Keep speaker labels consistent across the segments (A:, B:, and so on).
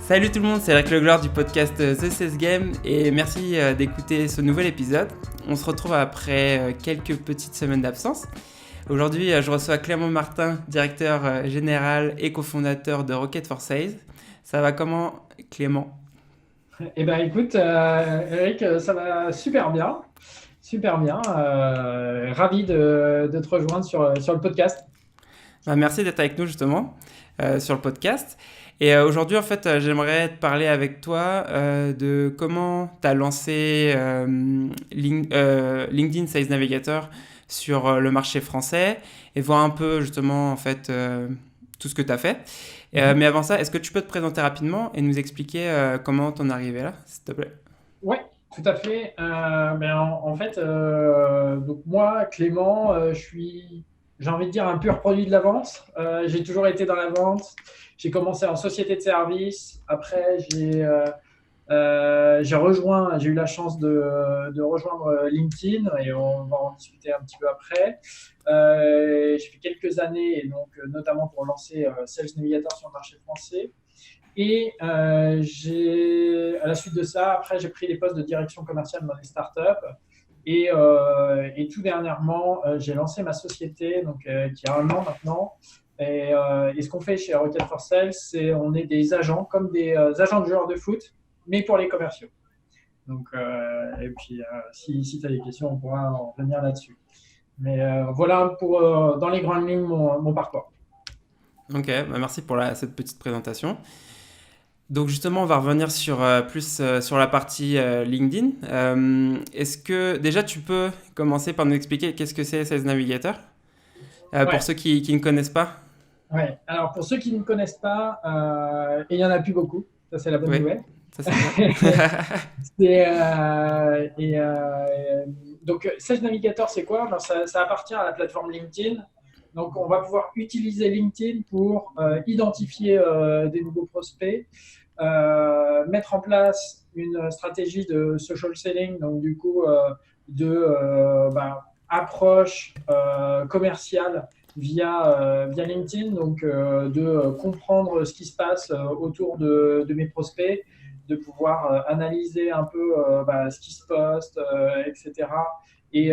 A: Salut tout le monde, c'est Eric Legloire du podcast The Cess Game et merci d'écouter ce nouvel épisode. On se retrouve après quelques petites semaines d'absence. Aujourd'hui, je reçois Clément Martin, directeur général et cofondateur de Rocket for Sales. Ça va comment, Clément ?
B: Eh ben écoute, Eric, ça va super bien, super bien. Ravi de te rejoindre sur le podcast.
A: Merci d'être avec nous justement sur le podcast. Et aujourd'hui, en fait, j'aimerais te parler avec toi de comment tu as lancé LinkedIn Sales Navigator sur le marché français et voir un peu justement en fait tout ce que tu as fait. Mais avant ça, est-ce que tu peux te présenter rapidement et nous expliquer comment t'en es arrivé là, s'il te plaît?
B: Ouais, tout à fait. En fait, donc moi, Clément, j'ai envie de dire, un pur produit de la vente. J'ai toujours été dans la vente. J'ai commencé en société de service. Après, j'ai eu la chance de rejoindre LinkedIn et on va en discuter un petit peu après. J'ai fait quelques années, et donc, notamment pour lancer Sales Navigator sur le marché français. Et à la suite de ça, après, j'ai pris des postes de direction commerciale dans les startups. Et tout dernièrement, j'ai lancé ma société, donc, qui a 1 an maintenant. Et ce qu'on fait chez Rocket for Sales, c'est on est des agents, comme des agents de joueurs de foot, mais pour les commerciaux. Donc, et puis, si tu as des questions, on pourra en revenir là-dessus. Mais voilà pour, dans les grandes lignes, mon parcours.
A: Ok, merci pour cette petite présentation. Donc justement, on va revenir sur plus sur la partie LinkedIn. Est-ce que déjà tu peux commencer par nous expliquer qu'est-ce que c'est Sales Navigator pour
B: Ouais.
A: ceux qui ne connaissent pas?
B: Ouais. Alors, pour ceux qui ne connaissent pas, et il n'y en a plus beaucoup, ça c'est la bonne
A: Oui,
B: nouvelle.
A: ça c'est bien.
B: Donc, Sales Navigator, c'est quoi? Alors, ça appartient à la plateforme LinkedIn. Donc, on va pouvoir utiliser LinkedIn pour identifier des nouveaux prospects, mettre en place une stratégie de social selling, donc du coup, approche commerciale via LinkedIn, donc de comprendre ce qui se passe autour de mes prospects, de pouvoir analyser un peu ce qui se poste, etc. Et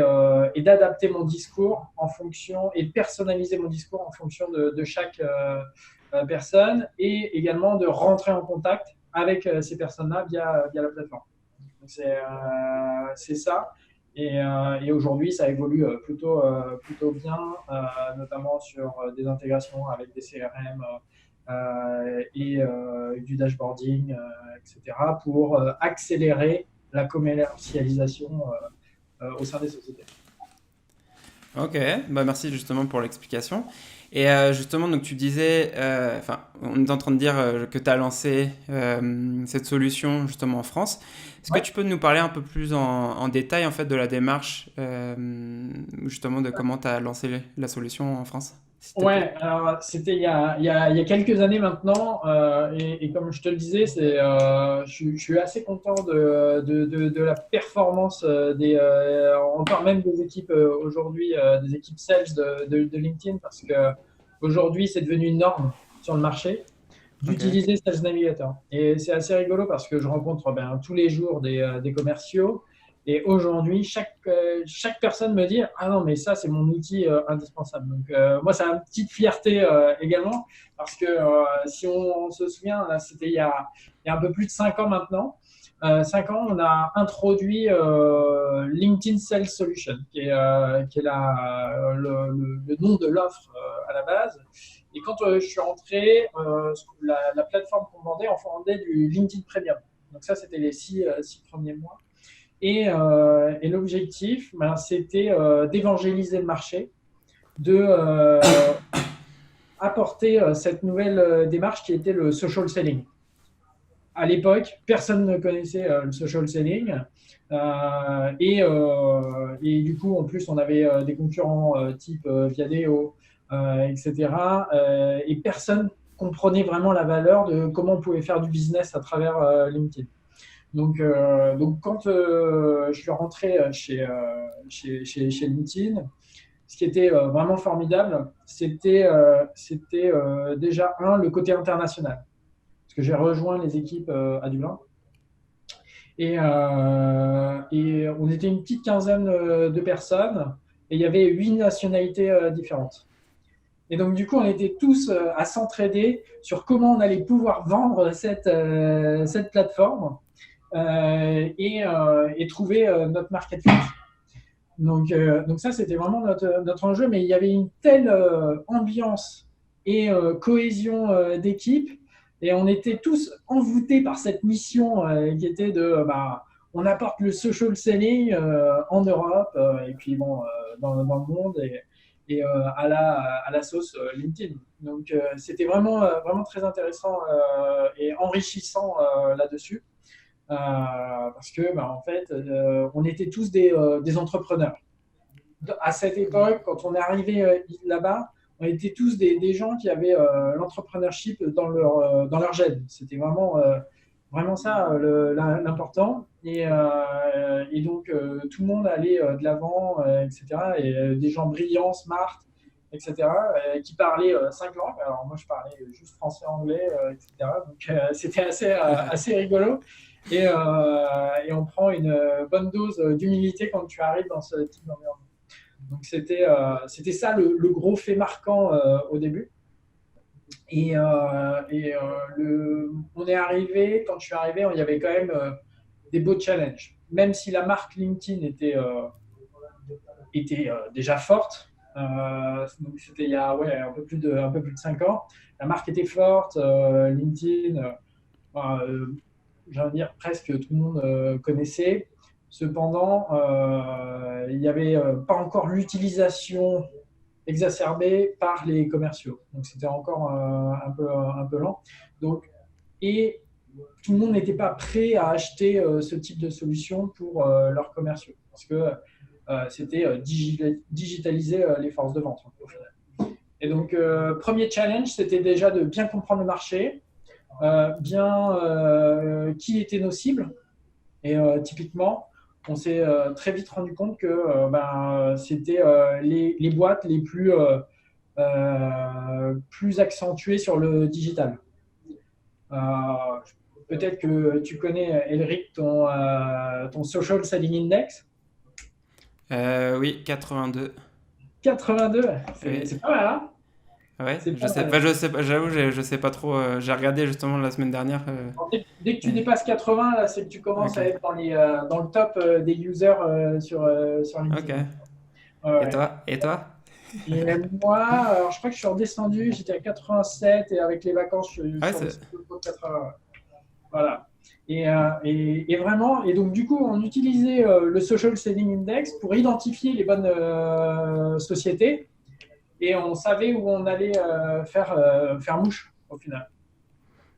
B: d'adapter mon discours en fonction et de personnaliser mon discours en fonction de chaque personne, et également de rentrer en contact avec ces personnes-là via la plateforme. Donc c'est ça. Et aujourd'hui, ça évolue plutôt bien, notamment sur des intégrations avec des CRM et du dashboarding, etc., pour accélérer la commercialisation au sein des sociétés.
A: Ok, merci justement pour l'explication. Et justement, donc tu disais, on est en train de dire que tu as lancé cette solution justement en France. Est-ce que
B: Ouais.
A: tu peux nous parler un peu plus en détail en fait de la démarche, justement de comment tu as lancé la solution en France, s'il te plaît?
B: Ouais, alors c'était il y a quelques années maintenant, et comme je te le disais, je suis assez content de la performance encore même des équipes aujourd'hui, des équipes sales de LinkedIn, parce que aujourd'hui c'est devenu une norme sur le marché
A: Ok.
B: d'utiliser Sales Navigator. Et c'est assez rigolo parce que je rencontre tous les jours des commerciaux. Et aujourd'hui, chaque personne me dit: ah non, mais ça, c'est mon outil indispensable. Donc, moi, c'est une petite fierté également, parce que si on se souvient, là, c'était il y a un peu plus de 5 ans maintenant. 5 ans, on a introduit LinkedIn Sales Solution, qui est le nom de l'offre à la base. Et quand je suis rentré, la plateforme qu'on vendait, on vendait du LinkedIn Premium. Donc ça, c'était les 6 premiers mois. Et l'objectif, c'était d'évangéliser le marché, de apporter cette nouvelle démarche qui était le social selling. À l'époque, personne ne connaissait le social selling. Et du coup, en plus, on avait des concurrents type Viadeo, etc. Et personne comprenait vraiment la valeur de comment on pouvait faire du business à travers LinkedIn. Donc quand je suis rentré chez LinkedIn, ce qui était vraiment formidable, c'était déjà le côté international. Parce que j'ai rejoint les équipes à Dublin. Et on était une petite quinzaine de personnes et il y avait 8 nationalités différentes. Et donc, du coup, on était tous à s'entraider sur comment on allait pouvoir vendre cette plateforme et trouver notre market fit. Donc ça, c'était vraiment notre enjeu, mais il y avait une telle ambiance et cohésion d'équipe, et on était tous envoûtés par cette mission qui était on apporte le social selling en Europe, et puis bon, dans le monde, et à la sauce LinkedIn. Donc c'était vraiment très intéressant et enrichissant là-dessus. Parce que en fait, on était tous des entrepreneurs. À cette époque, quand on est arrivé là-bas, on était tous des gens qui avaient l'entrepreneurship dans leur gène. C'était vraiment ça l'important. Et donc, tout le monde allait de l'avant, etc. Et des gens brillants, smart, etc., qui parlaient 5 langues. Alors, moi, je parlais juste français, anglais, etc. Donc, c'était assez rigolo. Et on prend une bonne dose d'humilité quand tu arrives dans ce type d'environnement. Donc c'était ça le gros fait marquant au début. Et on est arrivé, quand je suis arrivé, il y avait quand même des beaux challenges. Même si la marque LinkedIn était déjà forte, donc c'était il y a un peu plus de 5 ans, la marque était forte, LinkedIn, j'ai envie de dire presque tout le monde connaissait. Cependant, il n'y avait pas encore l'utilisation exacerbée par les commerciaux. Donc, c'était encore un peu lent. Donc, et tout le monde n'était pas prêt à acheter ce type de solution pour leurs commerciaux, parce que c'était digitaliser les forces de vente, au final. Et donc, premier challenge, c'était déjà de bien comprendre le marché, qui étaient nos cibles. Et typiquement, on s'est très vite rendu compte que c'était les boîtes les plus accentuées sur le digital. Peut-être que tu connais, Elric, ton Social Selling Index.
A: Oui, 82.
B: 82,
A: Oui.
B: c'est pas mal, hein?
A: Ouais,
B: C'est
A: je
B: pas
A: sais
B: mal.
A: pas, j'avoue, je sais pas trop. J'ai regardé justement la semaine dernière.
B: Dès que tu dépasses 80, là, c'est que tu commences
A: Ok.
B: à être dans le top des users sur
A: Ok.
B: LinkedIn. Ouais,
A: Et
B: ouais.
A: toi? Et toi?
B: Et moi, alors, je crois que je suis redescendu, j'étais à 87 et avec les vacances, je
A: Ouais,
B: suis redescendu au 80. Voilà. Et vraiment, et donc du coup, on utilisait le Social Selling Index pour identifier les bonnes sociétés, et on savait où on allait faire mouche au final.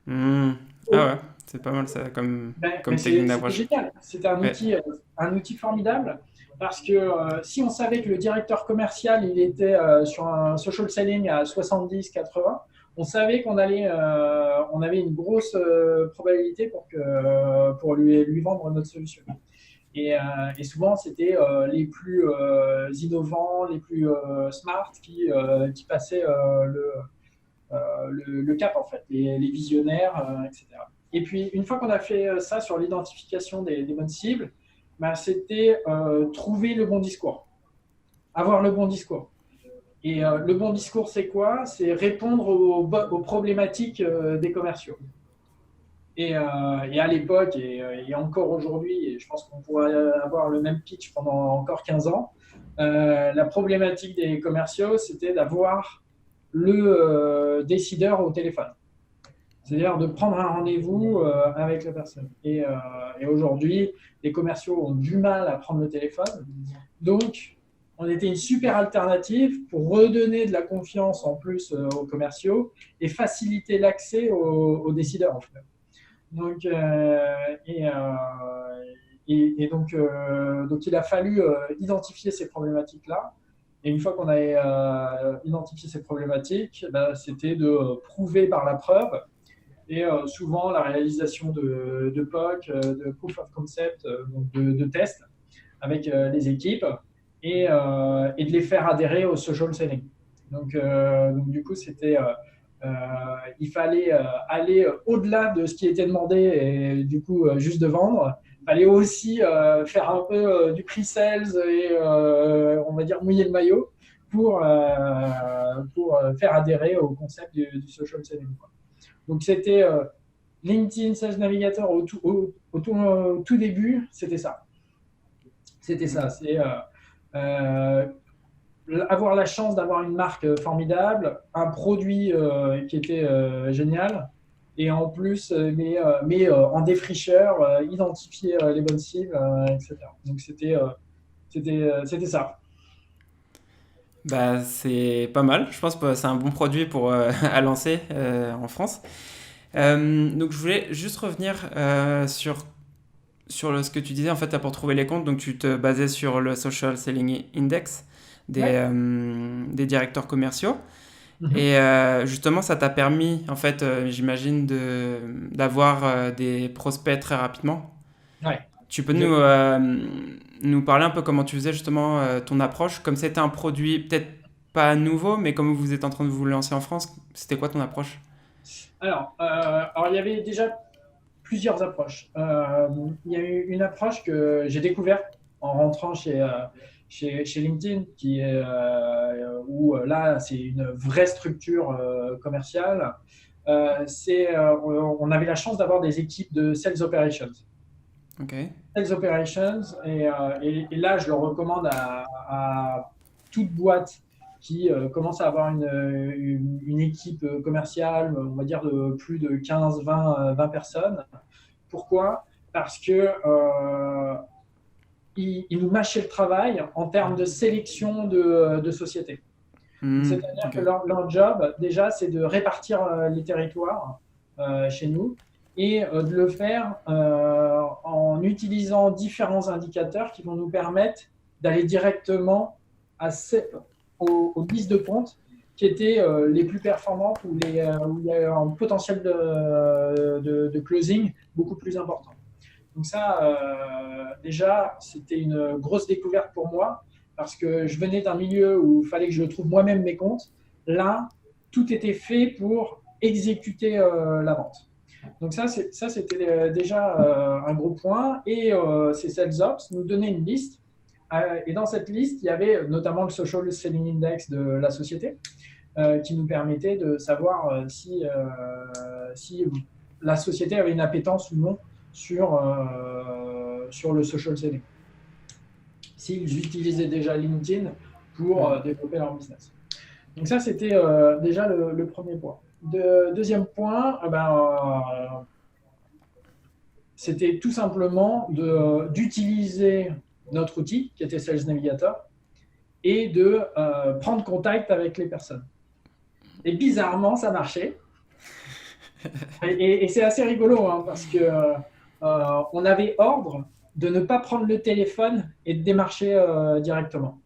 A: Hmm. Ah ouais, c'est pas mal ça
B: Mais
A: comme technique
B: c'était
A: d'approche.
B: génial. C'était
A: Ouais.
B: un outil formidable, parce que si on savait que le directeur commercial il était sur un social selling à 70-80, on savait on avait une grosse probabilité pour lui vendre notre solution. Et souvent, c'était les plus innovants, les plus smart qui passaient le cap, en fait, les visionnaires, etc. Et puis, une fois qu'on a fait ça sur l'identification des bonnes cibles, c'était trouver le bon discours, avoir le bon discours. Et le bon discours, c'est quoi? C'est répondre aux problématiques des commerciaux. Et à l'époque, et encore aujourd'hui, et je pense qu'on pourrait avoir le même pitch pendant encore 15 ans, la problématique des commerciaux, c'était d'avoir le décideur au téléphone. C'est-à-dire de prendre un rendez-vous avec la personne. Et aujourd'hui, les commerciaux ont du mal à prendre le téléphone. Donc, on était une super alternative pour redonner de la confiance en plus aux commerciaux et faciliter l'accès aux décideurs, en fait. Donc, donc, il a fallu identifier ces problématiques-là. Et une fois qu'on avait identifié ces problématiques, c'était de prouver par la preuve. Et souvent, la réalisation de POC, de Proof of Concept, donc de tests avec les équipes, et de les faire adhérer au social selling. Donc du coup, c'était Il fallait aller au-delà de ce qui était demandé et du coup juste de vendre. Il fallait aussi faire un peu du pre-sales et on va dire mouiller le maillot pour faire adhérer au concept du social selling. Donc c'était LinkedIn Sales Navigator au tout début, c'était ça. C'était ça. C'est avoir la chance d'avoir une marque formidable, un produit qui était génial, et en plus, mais en défricheur, identifier les bonnes cibles, etc. Donc c'était ça.
A: Bah, c'est pas mal. Je pense que c'est un bon produit pour à lancer en France. Donc je voulais juste revenir sur ce que tu disais en fait pour trouver les comptes. Donc tu te basais sur le Social Selling Index
B: Ouais.
A: des directeurs commerciaux.
B: Mhm.
A: Et justement, ça t'a permis, en fait, j'imagine, d'avoir des prospects très rapidement.
B: Ouais.
A: Tu peux
B: Exactement.
A: nous parler un peu comment tu faisais justement ton approche, comme c'était un produit peut-être pas nouveau, mais comme vous êtes en train de vous lancer en France, c'était quoi ton approche?
B: Alors, il y avait déjà plusieurs approches. Il y a eu une approche que j'ai découverte en rentrant chez LinkedIn, qui est où là, c'est une vraie structure commerciale. On avait la chance d'avoir des équipes de sales operations.
A: Ok.
B: Sales operations, et là, je le recommande à toute boîte qui commence à avoir une équipe commerciale, on va dire de plus de 15, 20 personnes. Pourquoi? Parce que ils nous mâchaient le travail en termes de sélection de sociétés. C'est-à-dire
A: Ok.
B: que leur job, déjà, c'est de répartir les territoires chez nous et de le faire en utilisant différents indicateurs qui vont nous permettre d'aller directement à aux listes de comptes qui étaient les plus performantes ou où il y a un potentiel de closing beaucoup plus important. Donc ça, déjà, c'était une grosse découverte pour moi parce que je venais d'un milieu où il fallait que je trouve moi-même mes comptes. Là, tout était fait pour exécuter la vente. Donc ça, c'était déjà un gros point. Et ces sales ops nous donnaient une liste. Et dans cette liste, il y avait notamment le Social Selling Index de la société qui nous permettait de savoir si la société avait une appétence ou non sur le social selling. S'ils utilisaient déjà LinkedIn pour
A: Hmm.
B: développer leur business. Donc ça, c'était déjà le premier point. Deuxième point, c'était tout simplement d'utiliser notre outil qui était Sales Navigator et de prendre contact avec les personnes. Et bizarrement, ça marchait. Et c'est assez rigolo hein, parce que on avait ordre de ne pas prendre le téléphone et de démarcher directement.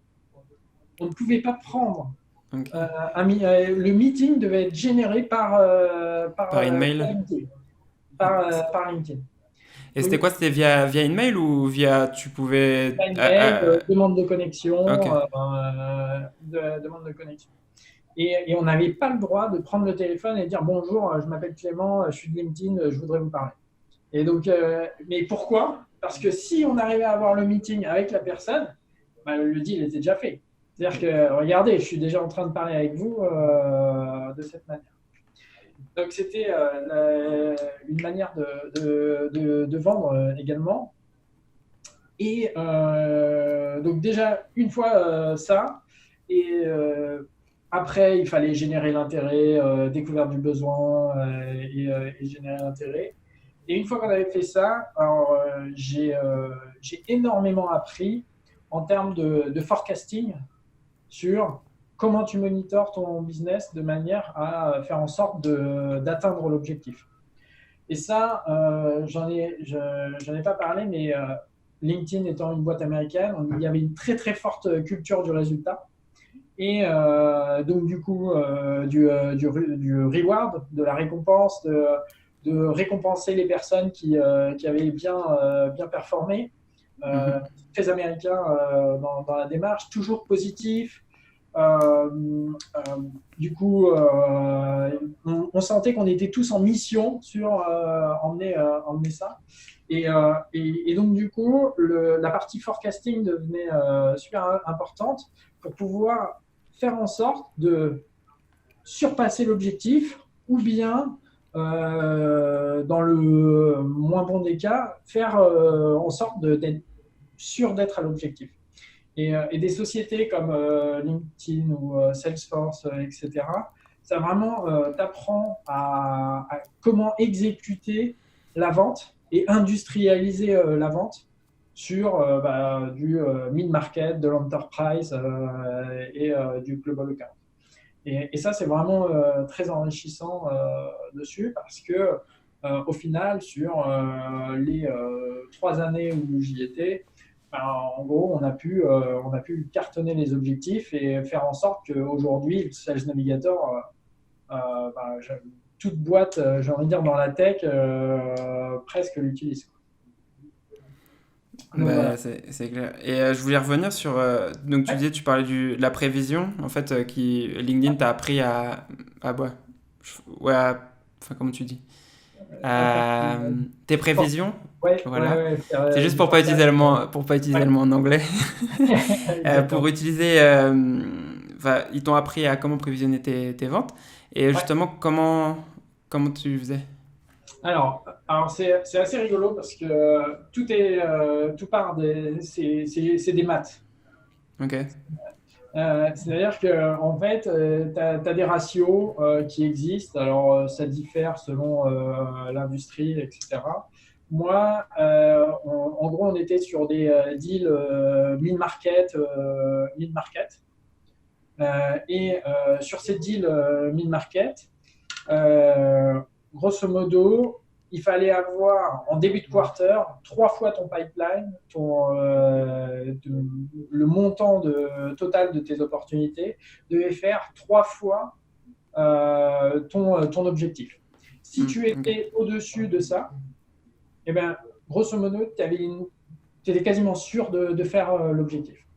B: On ne pouvait pas prendre.
A: Ok.
B: Le meeting devait être généré
A: Par email.
B: LinkedIn. Par LinkedIn.
A: Et c'était
B: Donc,
A: quoi? C'était via email ou via tu pouvais.
B: par email, demande de
A: Ok.
B: connexion, demande de connexion. Et on n'avait pas le droit de prendre le téléphone et dire bonjour, je m'appelle Clément, je suis de LinkedIn, je voudrais vous parler. Et donc, mais pourquoi? Parce que si on arrivait à avoir le meeting avec la personne, bah, le deal était déjà fait. C'est-à-dire que, regardez, je suis déjà en train de parler avec vous de cette manière. Donc, c'était une manière de vendre également. Et donc, déjà, une fois ça, et après, il fallait générer l'intérêt, découverte du besoin et générer l'intérêt. Et une fois qu'on avait fait ça, alors, j'ai énormément appris en termes de forecasting sur comment tu monitores ton business de manière à faire en sorte d'atteindre l'objectif. Et ça, j'en ai pas parlé, mais LinkedIn étant une boîte américaine, il y avait une très très forte culture du résultat. Et donc du coup, du reward, de la récompense, de récompenser les personnes qui avaient bien performé.
A: Mhm.
B: Très américain dans la démarche, toujours positif, Du coup, on sentait qu'on était tous en mission sur emmener ça. Et donc, du coup, la partie forecasting devenait super importante pour pouvoir faire en sorte de surpasser l'objectif ou bien, dans le moins bon des cas, faire en sorte d'être sûr d'être à l'objectif. Et des sociétés comme LinkedIn ou Salesforce, etc., ça vraiment t'apprend à comment exécuter la vente et industrialiser la vente sur du mid-market, de l'enterprise et du global account. Et ça, c'est vraiment très enrichissant dessus parce que, au final, sur les 3 années où j'y étais, ben, en gros, on a pu cartonner les objectifs et faire en sorte qu'aujourd'hui, le Sales Navigator, toute boîte, j'ai envie de dire, dans la tech, presque l'utilise. Donc voilà.
A: Bah, c'est clair. Et je voulais revenir sur. Donc, tu
B: Ouais.
A: disais, tu parlais de la prévision, en fait, qui LinkedIn t'a appris ouais, ouais, enfin, comment tu dis? Tes prévisions,
B: Ouais, ouais,
A: voilà.
B: ouais, faire
A: C'est juste
B: du
A: pour pas utiliser
B: forecast.
A: pour pas utiliser
B: Ouais,
A: le mot en anglais. Pour
B: exactement.
A: utiliser. Enfin, ils t'ont appris à comment prévisionner tes ventes. Et
B: Ouais.
A: justement, comment tu faisais?
B: Alors c'est assez rigolo parce que tout part c'est des maths.
A: Ok.
B: C'est-à-dire que en fait, tu as des ratios qui existent. Alors, ça diffère selon l'industrie, etc. Moi, en gros, on était sur des deals mid-market, mid-market. Et sur ces deals mid-market, euh, grosso modo, il fallait avoir en début de quarter 3 fois ton pipeline, le montant total de tes opportunités devait faire 3 fois ton objectif. Si tu
A: Ok.
B: étais au-dessus de ça, eh ben, grosso modo, tu étais quasiment sûr de faire l'objectif.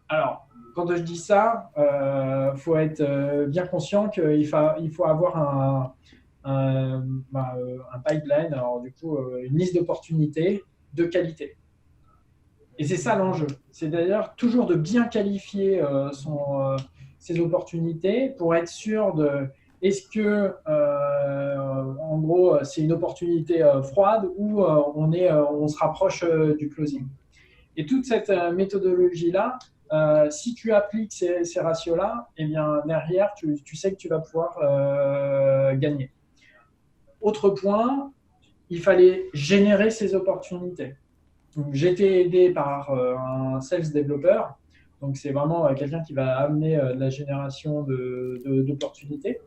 B: Alors, quand je dis ça, faut être bien conscient il faut avoir un pipeline, alors du coup, une liste d'opportunités de qualité. Et c'est ça l'enjeu. C'est d'ailleurs toujours de bien qualifier ses opportunités pour être sûr de est-ce que, en gros, c'est une opportunité froide ou on se rapproche du closing. Et toute cette méthodologie-là, si tu appliques ces ratios-là, eh bien, derrière, tu sais que tu vas pouvoir gagner. Autre point, il fallait générer ces opportunités. J'ai été aidé par un sales développeur. Donc, c'est vraiment quelqu'un qui va amener de la génération d'opportunités.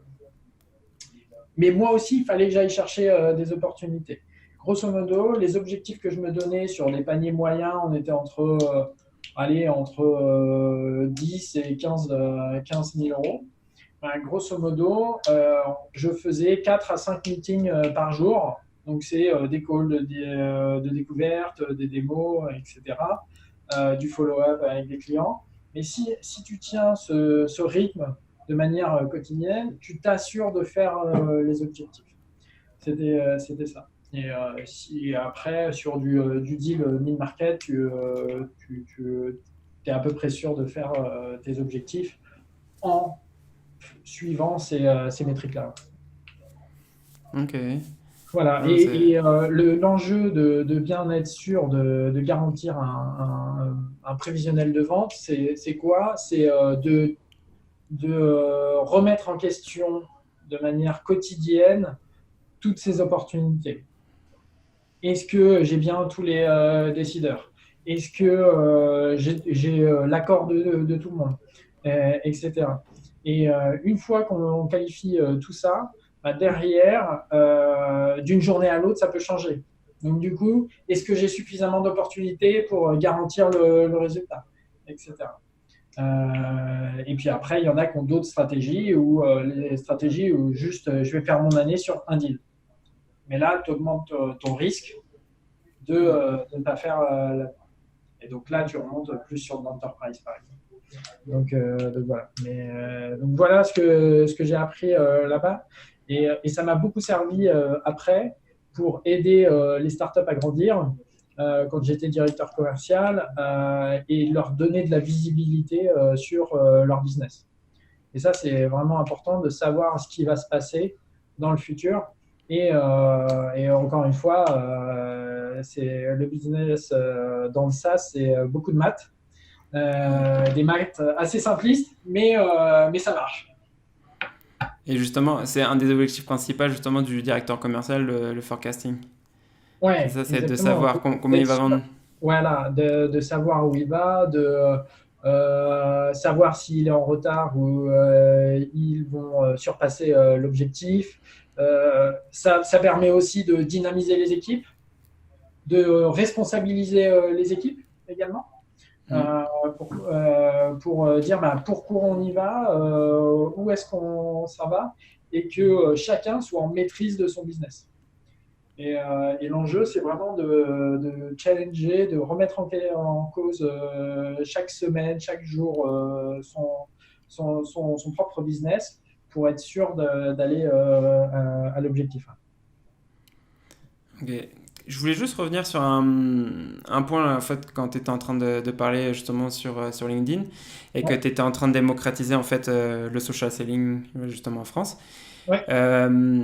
B: Mais moi aussi, il fallait que j'aille chercher des opportunités. Grosso modo, les objectifs que je me donnais sur les paniers moyens, on était entre 10 et 15 000 euros. Ben, grosso modo, je faisais 4 à 5 meetings par jour. Donc, c'est des calls de découverte, des démos, etc. Du follow-up avec des clients. Mais si tu tiens ce rythme de manière quotidienne, tu t'assures de faire les objectifs. C'était ça. Et après, sur du deal mid-market, tu es à peu près sûr de faire tes objectifs en suivant ces métriques-là.
A: Ok.
B: Voilà,
A: Non, c'est.
B: l'enjeu de bien être sûr de garantir un prévisionnel de vente, c'est quoi? C'est de remettre en question de manière quotidienne toutes ces opportunités. Est-ce que j'ai bien tous les décideurs? Est-ce que j'ai l'accord de tout le monde? Etc. Et une fois qu'on qualifie tout ça, bah, derrière, d'une journée à l'autre, ça peut changer. Donc du coup, est-ce que j'ai suffisamment d'opportunités pour garantir le résultat? Etc. Et puis après, il y en a qui ont d'autres stratégies ou les stratégies où juste je vais faire mon année sur un deal. Mais là, tu augmentes ton risque de ne pas faire. Et donc là, tu remontes plus sur l'enterprise, par exemple. Donc voilà. Donc voilà ce que j'ai appris là-bas. Et ça m'a beaucoup servi après pour aider les startups à grandir quand j'étais directeur commercial et leur donner de la visibilité sur leur business. Et ça, c'est vraiment important de savoir ce qui va se passer dans le futur. Et encore une fois, c'est le business dans le SaaS, c'est beaucoup de maths, des maths assez simplistes, mais ça marche.
A: Et justement, c'est un des objectifs principaux justement du directeur commercial, le forecasting. C'est
B: Ouais,
A: ça, c'est de
B: exactement.
A: savoir combien il va vendre.
B: Voilà, de savoir où il va, de savoir s'il est en retard ou ils vont surpasser l'objectif. Ça permet aussi de dynamiser les équipes, de responsabiliser les équipes également. Euh, pour dire bah, pourquoi on y va, où est-ce qu'on s'en va, et que chacun soit en maîtrise de son business. Et l'enjeu, c'est vraiment de challenger, de remettre en cause chaque semaine, chaque jour son propre business pour être sûr d'aller à l'objectif.
A: Ok. Je voulais juste revenir sur un point en fait, quand tu étais en train de parler justement sur LinkedIn et que
B: Ouais,
A: tu étais en train de démocratiser en fait, le social selling justement en France.
B: ouais.
A: Euh,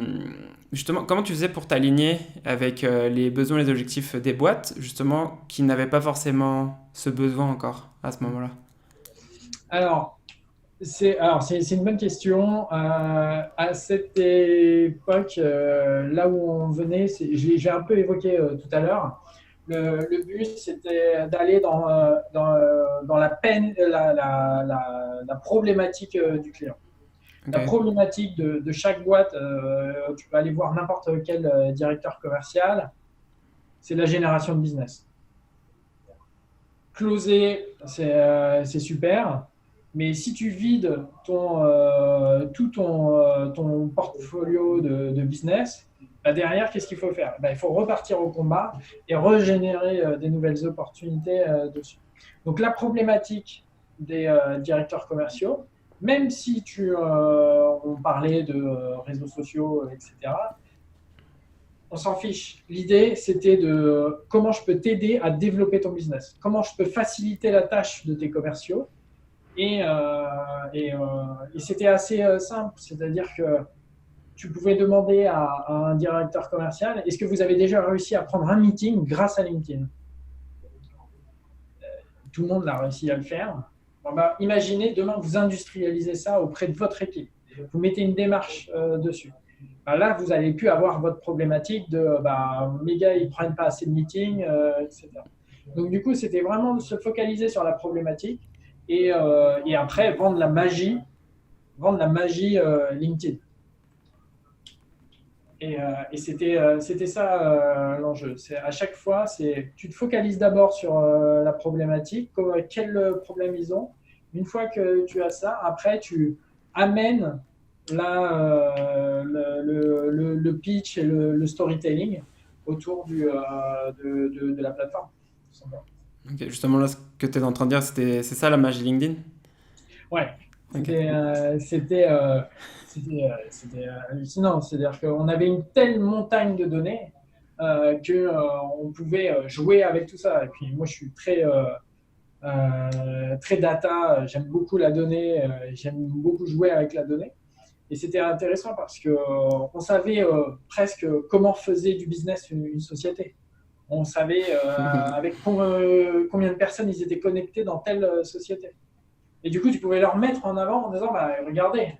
A: Justement, comment tu faisais pour t'aligner avec les besoins et les objectifs des boîtes justement qui n'avaient pas forcément ce besoin encore à ce moment-là?
B: Alors, c'est une bonne question. À cette époque, là où on venait, j'ai un peu évoqué tout à l'heure. Le but, c'était d'aller dans la peine, la problématique du client.
A: Ok.
B: La problématique de chaque boîte, tu peux aller voir n'importe quel directeur commercial, c'est la génération de business. Closer, c'est super, mais si tu vides tout ton portfolio de business, bah derrière, qu'est-ce qu'il faut faire? Bah, il faut repartir au combat et régénérer des nouvelles opportunités dessus. Donc la problématique des directeurs commerciaux, même si on parlait de réseaux sociaux, etc., on s'en fiche. L'idée, c'était de comment je peux t'aider à développer ton business, comment je peux faciliter la tâche de tes commerciaux. Et, euh, et, euh, et c'était assez simple, c'est-à-dire que tu pouvais demander à un directeur commercial, est-ce que vous avez déjà réussi à prendre un meeting grâce à LinkedIn? Tout le monde a réussi à le faire. Bon, bah, imaginez demain vous industrialisez ça auprès de votre équipe. Vous mettez une démarche dessus. Bah, là, vous n'allez plus avoir votre problématique de bah, mes gars, ils ne prennent pas assez de meetings, etc. Donc, du coup, c'était vraiment de se focaliser sur la problématique et après vendre la magie LinkedIn. Et c'était ça l'enjeu. C'est à chaque fois, tu te focalises d'abord sur la problématique, quel problème ils ont. Une fois que tu as ça, après tu amènes le pitch et le storytelling autour de la plateforme.
A: Ok. Justement là, ce que tu es en train de dire, c'est ça la magie LinkedIn?
B: Ouais,
A: Ok.
B: c'était hallucinant. C'est-à-dire qu'on avait une telle montagne de données qu'on pouvait jouer avec tout ça. Et puis moi, je suis très data, j'aime beaucoup la donnée, j'aime beaucoup jouer avec la donnée. Et c'était intéressant parce qu'on savait presque comment faisait du business une société. On savait avec combien de personnes ils étaient connectés dans telle société. Et du coup, tu pouvais leur mettre en avant en disant bah, regardez,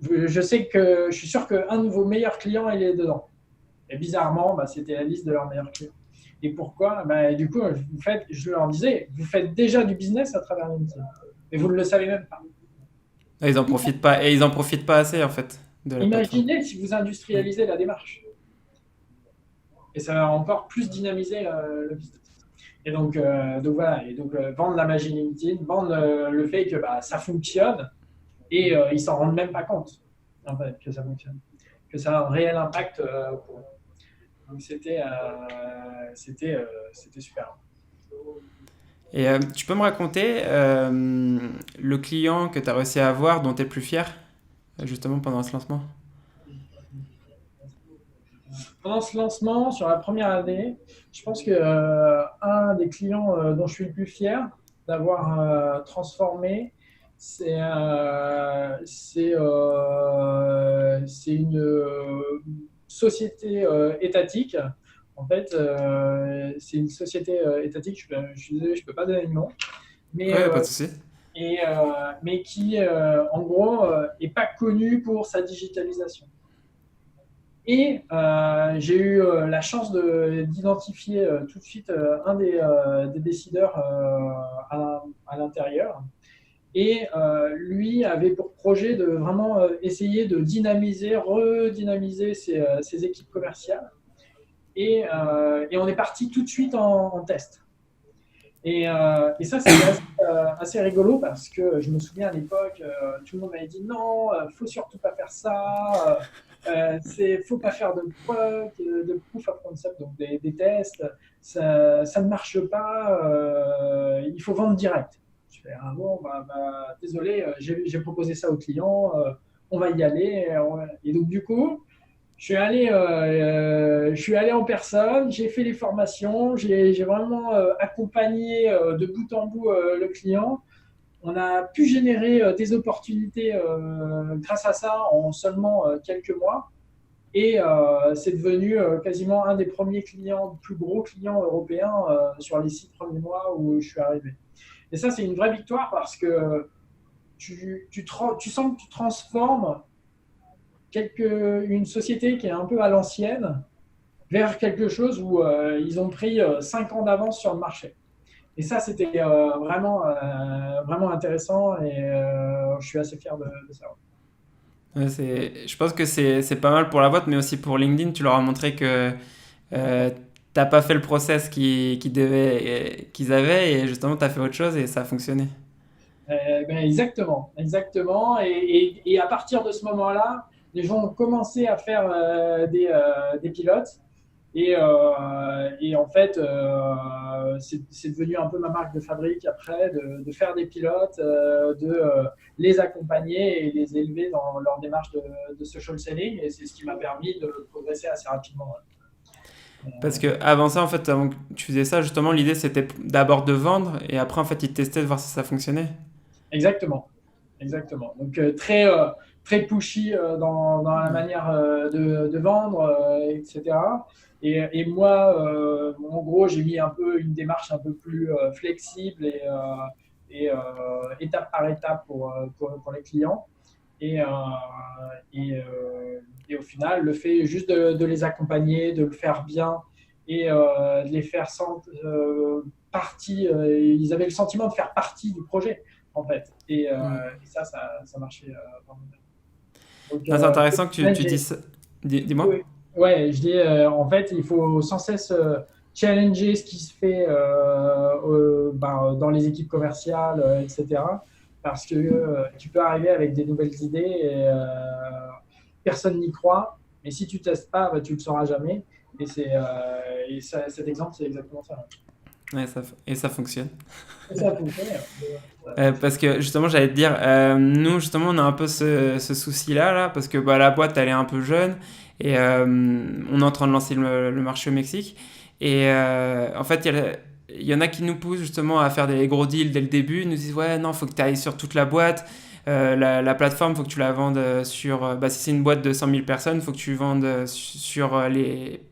B: je sais que je suis sûr qu'un de vos meilleurs clients, il est dedans. Et bizarrement, bah, c'était la liste de leurs meilleurs clients. Et pourquoi bah, du coup, je leur disais, vous faites déjà du business à travers LinkedIn. Et vous ne le savez même pas.
A: Ah, ils en profitent pas et ils en profitent pas assez en fait de la plateforme.
B: Imaginez si vous industrialisez la démarche. Et ça va encore plus dynamiser le business. Et donc voilà, vendre la magie LinkedIn, vendre le fait que bah, ça fonctionne et ils s'en rendent même pas compte en fait, que ça fonctionne, que ça a un réel impact pour eux. Donc c'était super.
A: Et tu peux me raconter le client que tu as réussi à avoir dont tu es le plus fier, justement pendant ce lancement?
B: Pendant ce lancement, sur la première année, je pense que un des clients dont je suis le plus fier d'avoir transformé, c'est une société étatique. En fait, c'est une société étatique. Je suis désolé, je ne peux pas donner le nom, mais
A: Ouais, pas de souci.
B: mais qui, en gros, est pas connue pour sa digitalisation. Et j'ai eu la chance d'identifier tout de suite un des décideurs à l'intérieur. Et lui avait pour projet de vraiment essayer de dynamiser, redynamiser ses équipes commerciales. Et on est parti tout de suite en test. Et ça, c'était assez rigolo parce que je me souviens à l'époque, tout le monde m'avait dit non, faut surtout pas faire ça, faut pas faire de POC, de proof of concept, donc des tests, ça ne marche pas, il faut vendre direct. Je fais ah bon, désolé, j'ai proposé ça au client, on va y aller. Et donc du coup, je suis allé en personne, j'ai fait les formations, j'ai vraiment accompagné de bout en bout le client. On a pu générer des opportunités grâce à ça en seulement quelques mois. Et c'est devenu quasiment un des premiers clients, plus gros clients européens sur les 6 premiers mois où je suis arrivé. Et ça, c'est une vraie victoire parce que tu sens que tu transformes une société qui est un peu à l'ancienne vers quelque chose où ils ont pris 5 ans d'avance sur le marché. Et ça, c'était vraiment intéressant et je suis assez fier de ça.
A: Ouais, je pense que c'est pas mal pour la boîte, mais aussi pour LinkedIn. Tu leur as montré que t'as pas fait le process qu'ils avaient et justement t'as fait autre chose et ça a fonctionné.
B: Exactement, exactement. Et à partir de ce moment-là, les gens ont commencé à faire des pilotes. Et en fait, c'est devenu un peu ma marque de fabrique après, de faire des pilotes, de les accompagner et les élever dans leur démarche de social selling. Et c'est ce qui m'a permis de progresser assez rapidement.
A: Parce que avant ça, en fait, avant que tu faisais ça, justement, l'idée c'était d'abord de vendre et après, en fait, ils testaient de voir si ça fonctionnait.
B: Exactement, exactement. Donc très pushy dans la manière de vendre, etc. Et moi, en gros, j'ai mis un peu une démarche un peu plus flexible et étape par étape pour les clients. Et, euh, et au final, le fait juste de les accompagner, de le faire bien et de les faire sentir partie, ils avaient le sentiment de faire partie du projet en fait.
A: Mm.
B: Et ça marchait vraiment bien. Donc,
A: Non, c'est intéressant que tu
B: j'ai-
A: dises ça. Dis-moi.
B: oui, ouais, je dis en fait, il faut sans cesse challenger ce qui se fait dans les équipes commerciales, etc. Parce que tu peux arriver avec des nouvelles idées et personne n'y croit. Mais si tu testes pas, tu le sauras jamais. Cet exemple, c'est exactement ça.
A: Ouais, et ça fonctionne.
B: Et ça fonctionne.
A: Parce que justement, j'allais te dire, nous justement, on a un peu ce souci-là, là, parce que bah, la boîte, elle est un peu jeune et on est en train de lancer le marché au Mexique. Et en fait, il y en a qui nous poussent justement à faire des gros deals dès le début. Ils nous disent, ouais, non, faut que tu ailles sur toute la boîte. La plateforme, faut que tu la vendes bah, si c'est une boîte de 100 000 personnes, faut que tu vendes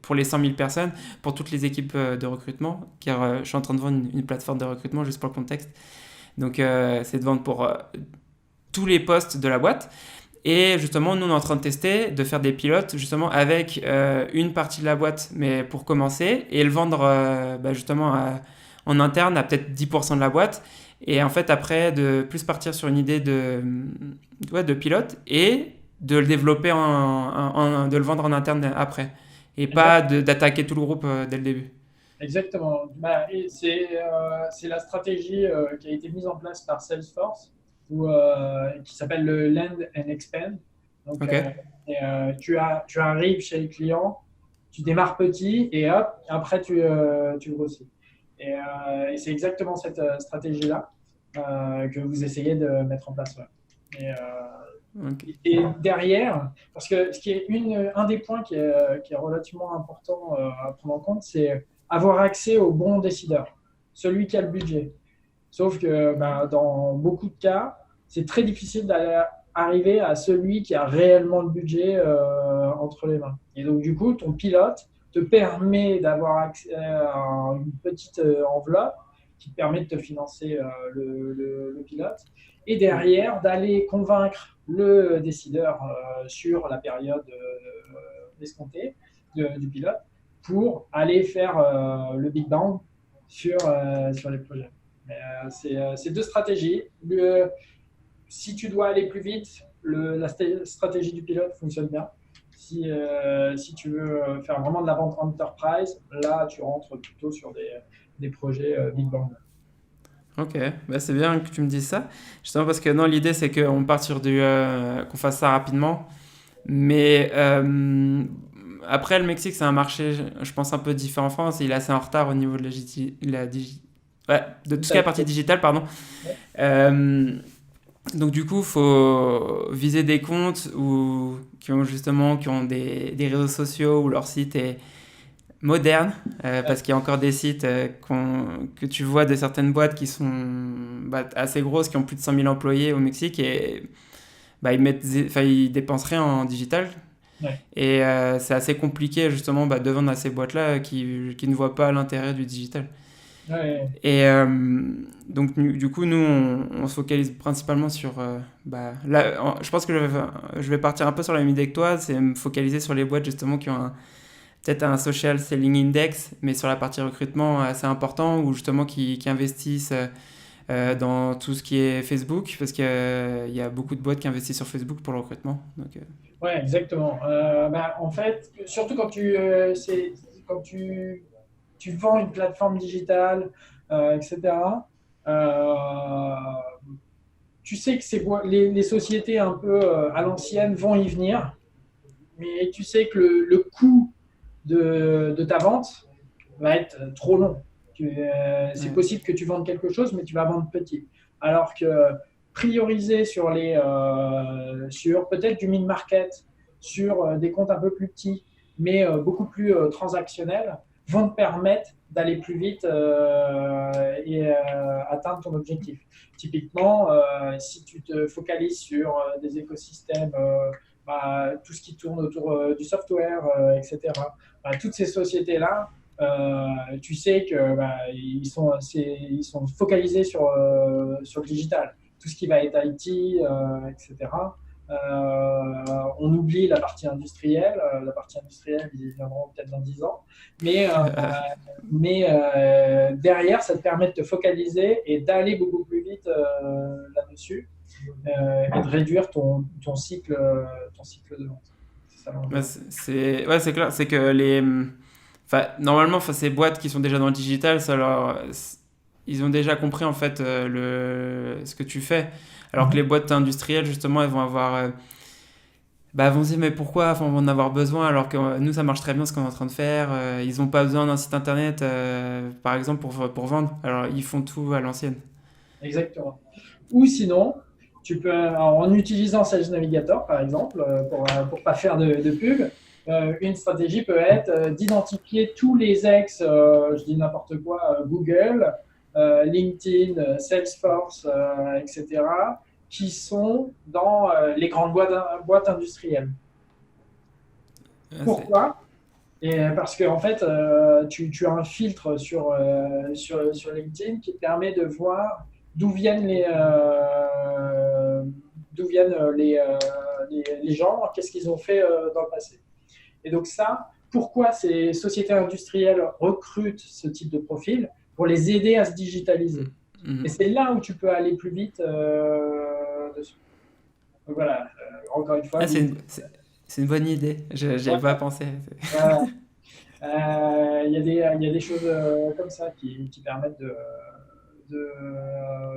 A: pour les 100 000 personnes, pour toutes les équipes de recrutement. Car je suis en train de vendre une plateforme de recrutement, juste pour le contexte. Donc, c'est de vendre pour tous les postes de la boîte. Et justement, nous, on est en train de tester, de faire des pilotes, justement, avec une partie de la boîte, mais pour commencer, et le vendre bah, justement en interne à peut-être 10% de la boîte. Et en fait, après, de plus partir sur une idée de pilote et de le développer, de le vendre en interne après. Et pas d'attaquer tout le groupe dès le début.
B: Exactement. Et c'est la stratégie qui a été mise en place par Salesforce qui s'appelle le Land and Expand. Donc,
A: Ok.
B: tu arrives chez le client, tu démarres petit et hop, après tu grossis. Et c'est exactement cette stratégie-là que vous essayez de mettre en place. Ouais.
A: Ok.
B: Et derrière, parce que ce qui est un des points qui est relativement important à prendre en compte, c'est avoir accès au bon décideur, celui qui a le budget. Sauf que dans beaucoup de cas, c'est très difficile d'arriver à celui qui a réellement le budget entre les mains. Et donc, du coup, ton pilote te permet d'avoir accès à une petite enveloppe qui te permet de te financer le pilote. Et derrière, d'aller convaincre le décideur sur la période escomptée du pilote pour aller faire le Big Bang sur les projets. C'est deux stratégies. Si tu dois aller plus vite, la stratégie du pilote fonctionne bien. Si tu veux faire vraiment de la vente enterprise, là, tu rentres plutôt sur des projets Big Bang.
A: Ok, bah c'est bien que tu me dises ça. Justement parce que non, l'idée c'est qu'on parte sur qu'on fasse ça rapidement. Mais après, le Mexique, c'est un marché, je pense, un peu différent en France. Il est assez en retard au niveau de de tout ce qui est la partie digitale, pardon.
B: Ouais.
A: Donc du coup, il faut viser des comptes qui ont des réseaux sociaux où leur site est moderne, parce qu'il y a encore des sites que tu vois de certaines boîtes qui sont assez grosses, qui ont plus de 100 000 employés au Mexique et ils dépensent rien en digital.
B: Ouais.
A: Et c'est assez compliqué justement de vendre à ces boîtes-là qui ne voient pas l'intérêt du digital.
B: Ouais.
A: Et donc du coup, nous, on se focalise principalement sur... là, je pense que je vais partir un peu sur la même idée que toi, c'est me focaliser sur les boîtes justement qui ont peut-être un social selling index, mais sur la partie recrutement assez important, ou justement qui investissent dans tout ce qui est Facebook, parce qu'il y a beaucoup de boîtes qui investissent sur Facebook pour le recrutement. Donc,
B: Ouais, exactement. En fait, surtout quand tu vends une plateforme digitale, etc. euh, Tu sais que les sociétés un peu à l'ancienne vont y venir, mais tu sais que le coût de ta vente va être trop long. C'est
A: ouais.
B: possible que tu vendes quelque chose, mais tu vas vendre petit. Alors que prioriser sur peut-être du mid-market, sur des comptes un peu plus petits, mais beaucoup plus transactionnels, vont te permettre d'aller plus vite et atteindre ton objectif. Typiquement, si tu te focalises sur des écosystèmes, tout ce qui tourne autour du software, etc., toutes ces sociétés-là, tu sais que ils sont focalisés sur le digital. Tout ce qui va être IT, etc. On oublie la partie industrielle. La partie industrielle, ils viendront peut-être dans 10 ans. Mais derrière, ça te permet de te focaliser et d'aller beaucoup plus vite là-dessus et de réduire ton cycle de vente. C'est ça l'enjeu.
A: C'est clair, c'est que normalement, ces boîtes qui sont déjà dans le digital, ils ont déjà compris en fait ce que tu fais. Alors que les boîtes industrielles, justement, elles vont avoir... vont se dire, mais pourquoi on va en avoir besoin alors que nous, ça marche très bien ce qu'on est en train de faire. Ils n'ont pas besoin d'un site internet, par exemple, pour vendre. Alors, ils font tout à l'ancienne.
B: Exactement. Ou sinon, en utilisant Sales Navigator, par exemple, pour pas faire de pub, une stratégie peut être d'identifier tous les je dis n'importe quoi, Google, LinkedIn, Salesforce, etc., qui sont dans les grandes boîtes industrielles. Pourquoi? Parce qu'en fait, tu as un filtre sur LinkedIn qui te permet de voir d'où viennent les gens, qu'est-ce qu'ils ont fait dans le passé. Et donc ça, pourquoi ces sociétés industrielles recrutent ce type de profil? Pour les aider à se digitaliser. Et c'est là où tu peux aller plus vite dessus. Donc voilà, encore une fois.
A: C'est une bonne idée, je n'y avais pas pensé.
B: Il y a des choses comme ça qui permettent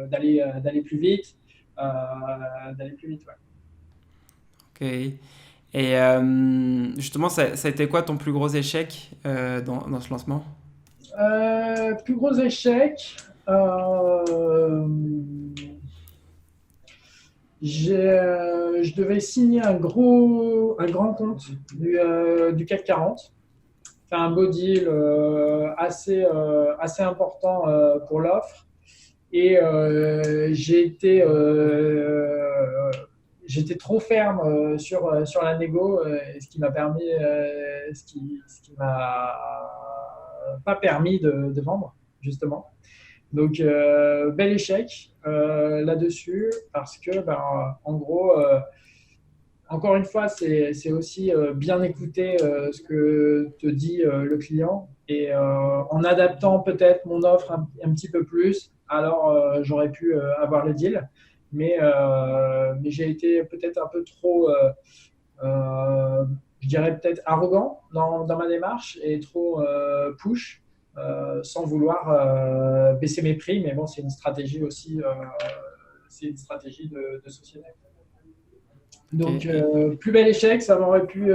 B: d'aller plus vite. D'aller plus vite, ouais.
A: Ok. Et justement, ça a été quoi ton plus gros échec dans ce lancement?
B: Plus gros échec. Je devais signer un grand compte du CAC 40, faire un beau deal assez important pour l'offre. Et j'étais trop ferme sur la négo, ce qui m'a pas permis de vendre, justement. Donc, bel échec là-dessus, parce que, en gros, encore une fois, c'est aussi bien écouter ce que te dit le client et en adaptant peut-être mon offre un petit peu plus, alors j'aurais pu avoir le deal. Mais j'ai été peut-être un peu trop, je dirais peut-être arrogant dans ma démarche et trop push, sans vouloir baisser mes prix. Mais bon, c'est une stratégie aussi, c'est une stratégie de société. Donc, plus bel échec, ça m'aurait pu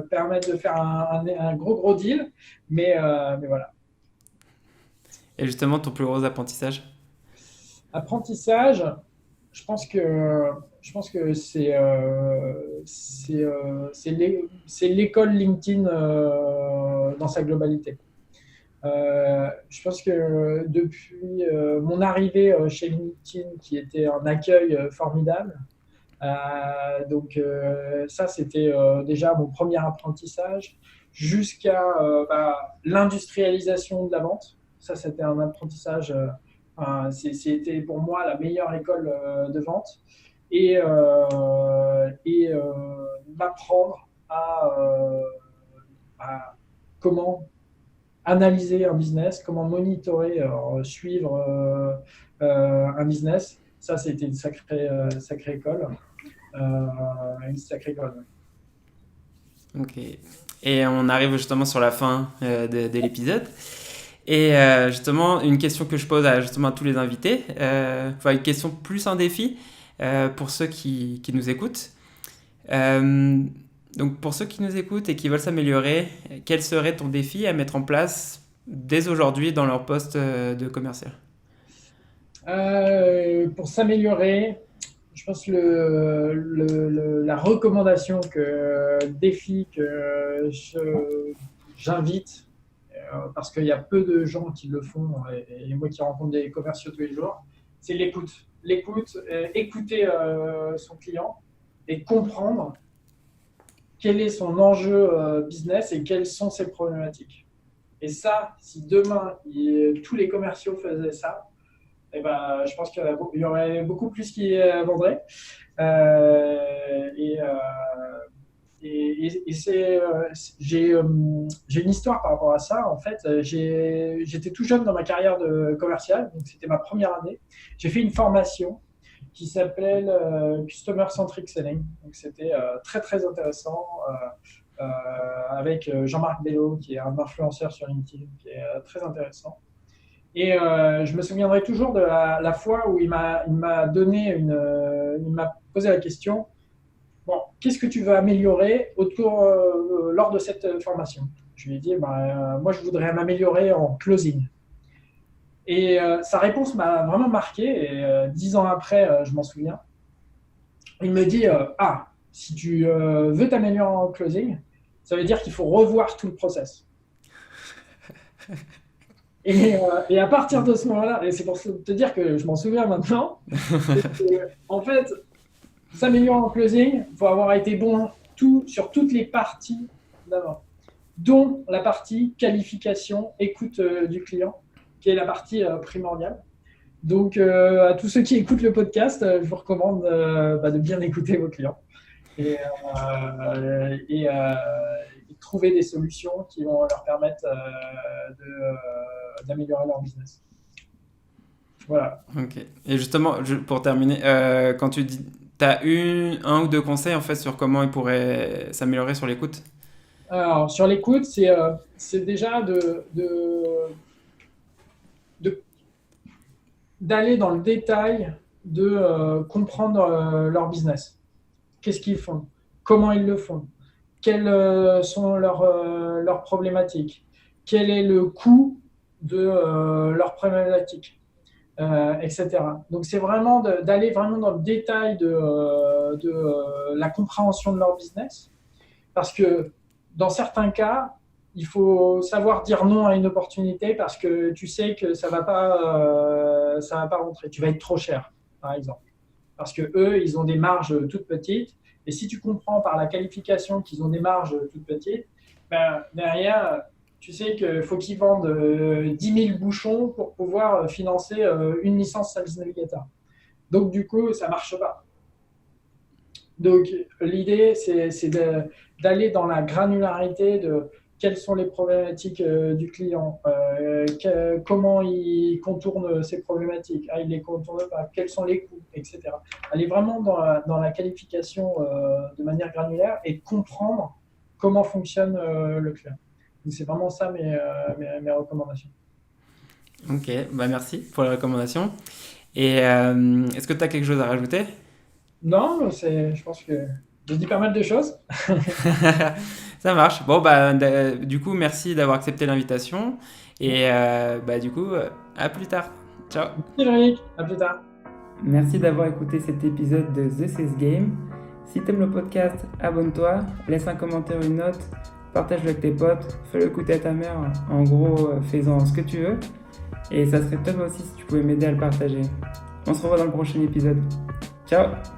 B: permettre de faire un gros deal, mais voilà.
A: Et justement, ton plus gros apprentissage?
B: Apprentissage, je pense que c'est l'école LinkedIn dans sa globalité. Je pense que depuis mon arrivée chez LinkedIn, qui était un accueil formidable, donc ça, c'était déjà mon premier apprentissage, jusqu'à l'industrialisation de la vente. Ça, c'était un apprentissage, c'était pour moi la meilleure école de vente. Et m'apprendre à comment analyser un business, comment monitorer, suivre un business. Ça, c'était une sacrée école. Une sacrée école.
A: Ok. Et on arrive justement sur la fin de l'épisode. Et justement, une question que je pose justement à tous les invités, une question plus un défi pour ceux qui nous écoutent. Donc pour ceux qui nous écoutent et qui veulent s'améliorer, quel serait ton défi à mettre en place dès aujourd'hui dans leur poste de commercial?
B: Pour s'améliorer, je pense la recommandation défi que j'invite, parce qu'il y a peu de gens qui le font, et moi qui rencontre des commerciaux tous les jours, c'est l'écoute. L'écoute, écouter son client et comprendre quel est son enjeu business et quelles sont ses problématiques. Et ça, si demain, tous les commerciaux faisaient ça, eh ben, je pense qu'il y aurait beaucoup plus qui vendraient. J'ai une histoire par rapport à ça. En fait, j'étais tout jeune dans ma carrière de commercial, donc c'était ma première année. J'ai fait une formation qui s'appelle Customer Centric Selling. Donc c'était très très intéressant avec Jean-Marc Bello, qui est un influenceur sur LinkedIn, qui est très intéressant. Et je me souviendrai toujours de la fois où il m'a posé la question: bon, qu'est-ce que tu veux améliorer lors de cette formation? Je lui ai dit, moi, je voudrais m'améliorer en closing. Et sa réponse m'a vraiment marqué. Et 10 ans après, je m'en souviens. Il me dit, si tu veux t'améliorer en closing, ça veut dire qu'il faut revoir tout le process. Et à partir de ce moment-là, et c'est pour te dire que je m'en souviens maintenant, en fait, s'améliorer en closing, il faut avoir été bon sur toutes les parties d'avant, dont la partie qualification, écoute du client, qui est la partie primordiale. Donc, à tous ceux qui écoutent le podcast, je vous recommande de bien écouter vos clients et trouver des solutions qui vont leur permettre d'améliorer leur business. Voilà.
A: Ok. Et justement, pour terminer, quand tu dis, tu as un ou deux conseils en fait sur comment ils pourraient s'améliorer sur l'écoute?
B: Alors, sur l'écoute, c'est déjà d'aller dans le détail, de comprendre leur business. Qu'est-ce qu'ils font? Comment ils le font? Quelles sont leurs problématiques? Quel est le coût de leurs problématiques, etc. Donc, c'est vraiment d'aller vraiment dans le détail de la compréhension de leur business, parce que dans certains cas, il faut savoir dire non à une opportunité parce que tu sais que ça va pas rentrer. Tu vas être trop cher, par exemple. Parce que eux, ils ont des marges toutes petites. Et si tu comprends par la qualification qu'ils ont des marges toutes petites, ben, derrière, tu sais qu'il faut qu'ils vendent 10 000 bouchons pour pouvoir financer une licence Sales Navigator. Donc, du coup, ça ne marche pas. Donc, l'idée, c'est d'aller dans la granularité de quelles sont les problématiques du client, comment il contourne ces problématiques, il les contourne pas, quels sont les coûts, etc. Aller vraiment dans la qualification de manière granulaire et comprendre comment fonctionne le client. Donc, c'est vraiment ça mes recommandations.
A: Ok, bah merci pour les recommandations. Et est-ce que tu as quelque chose à rajouter?
B: Non, je pense que je dis pas mal de choses.
A: Ça marche. Bon, bah, du coup, merci d'avoir accepté l'invitation. Et bah, du coup, à plus tard. Ciao.
B: Cédric, à plus tard.
A: Merci d'avoir écouté cet épisode de The Sales Game. Si t'aimes le podcast, abonne-toi, laisse un commentaire, une note, partage-le avec tes potes, fais-le écouter à ta mère. En gros, fais-en ce que tu veux. Et ça serait top aussi si tu pouvais m'aider à le partager. On se revoit dans le prochain épisode. Ciao!